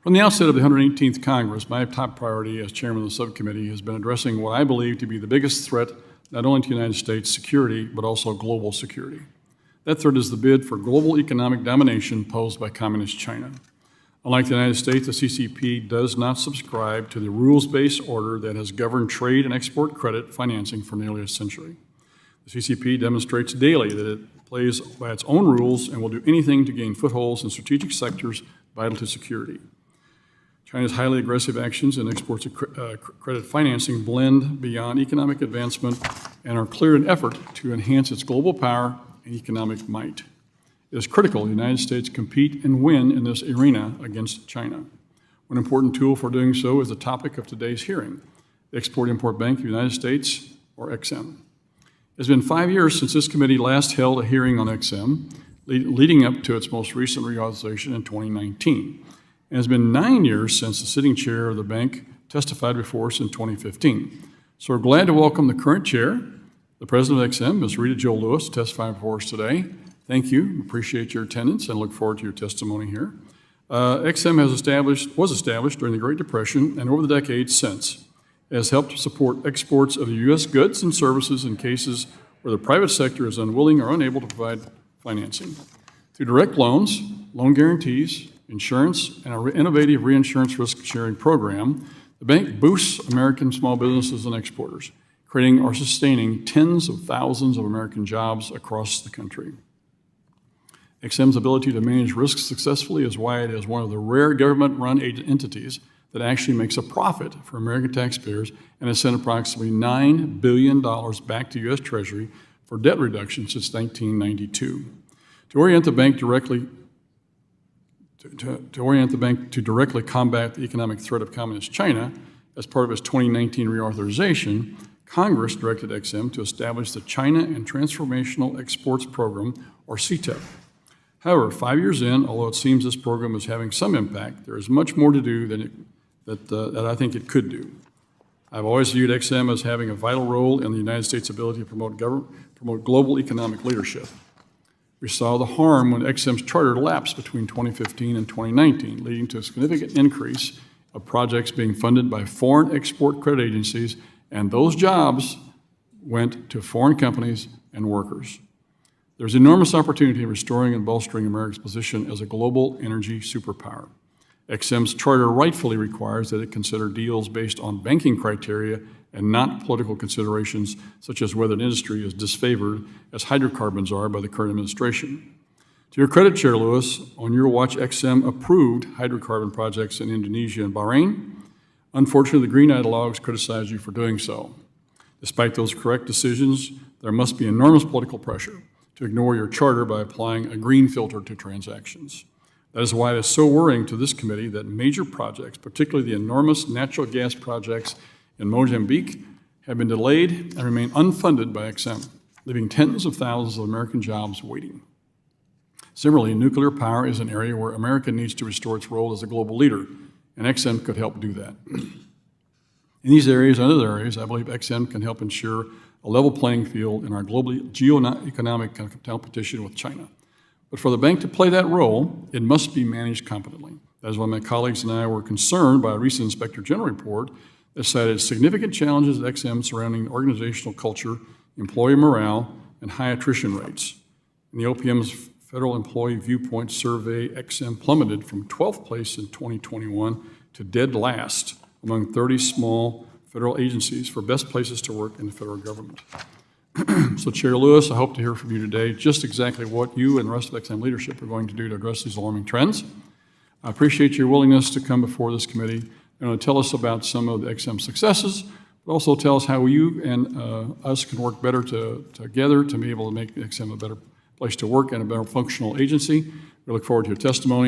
From the outset of the 118th Congress, my top priority as chairman of the subcommittee has been addressing what I believe to be the biggest threat not only to the United States security, but also global security. That threat is the bid for global economic domination posed by Communist China. Unlike the United States, the CCP does not subscribe to the rules-based order that has governed trade and export credit financing for nearly a century. The CCP demonstrates daily that it plays by its own rules and will do anything to gain footholds in strategic sectors vital to security. China's highly aggressive actions in exports of credit financing blend beyond economic advancement and are clear in effort to enhance its global power and economic might. It is critical the United States compete and win in this arena against China. One important tool for doing so is the topic of today's hearing, the Export-Import Bank of the United States, or EXIM. It has been 5 years since this committee last held a hearing on EXIM, leading up to its most recent reauthorization in 2019. It has been 9 years since the sitting chair of the bank testified before us in 2015. So we're glad to welcome the current chair, the president of EXIM, Ms. Rita Jo Lewis, to testify before us today. Thank you. Appreciate your attendance and look forward to your testimony here. EXIM was established during the Great Depression and over the decades since. It has helped to support exports of the U.S. goods and services in cases where the private sector is unwilling or unable to provide financing. Through direct loans, loan guarantees, insurance, and an innovative reinsurance risk-sharing program, the bank boosts American small businesses and exporters, creating or sustaining tens of thousands of American jobs across the country. EXIM's ability to manage risks successfully is why it is one of the rare government-run entities that actually makes a profit for American taxpayers and has sent approximately $9 billion back to U.S. Treasury for debt reduction since 1992. To orient the bank to directly combat the economic threat of Communist China, as part of its 2019 reauthorization, Congress directed EXIM to establish the China and Transformational Exports Program, or CTEP. However, 5 years in, although it seems this program is having some impact, there is much more to do that I think it could do. I've always viewed EXIM as having a vital role in the United States' ability to promote global economic leadership. We saw the harm when EXIM's charter lapsed between 2015 and 2019, leading to a significant increase of projects being funded by foreign export credit agencies, and those jobs went to foreign companies and workers. There's enormous opportunity in restoring and bolstering America's position as a global energy superpower. EXIM's charter rightfully requires that it consider deals based on banking criteria and not political considerations such as whether an industry is disfavored, as hydrocarbons are by the current administration. To your credit, Chair Lewis, on your watch, EXIM approved hydrocarbon projects in Indonesia and Bahrain. Unfortunately, the Green ideologues criticize you for doing so. Despite those correct decisions, there must be enormous political pressure to ignore your charter by applying a green filter to transactions. That is why it is so worrying to this committee that major projects, particularly the enormous natural gas projects in Mozambique, have been delayed and remain unfunded by EXIM, leaving tens of thousands of American jobs waiting. Similarly, nuclear power is an area where America needs to restore its role as a global leader, and EXIM could help do that. In these areas and other areas, I believe EXIM can help ensure a level playing field in our global geo-economic competition with China. But for the bank to play that role, it must be managed competently. That is why my colleagues and I were concerned by a recent Inspector General report that cited significant challenges at EXIM surrounding organizational culture, employee morale, and high attrition rates. In the OPM's Federal Employee Viewpoint Survey, EXIM plummeted from 12th place in 2021 to dead last among 30 small federal agencies for best places to work in the federal government. So, Chair Lewis, I hope to hear from you today just exactly what you and the rest of EXIM leadership are going to do to address these alarming trends. I appreciate your willingness to come before this committee and tell us about some of the EXIM successes, but also tell us how you and us can work better together to be able to make EXIM a better place to work and a better functional agency. We look forward to your testimony.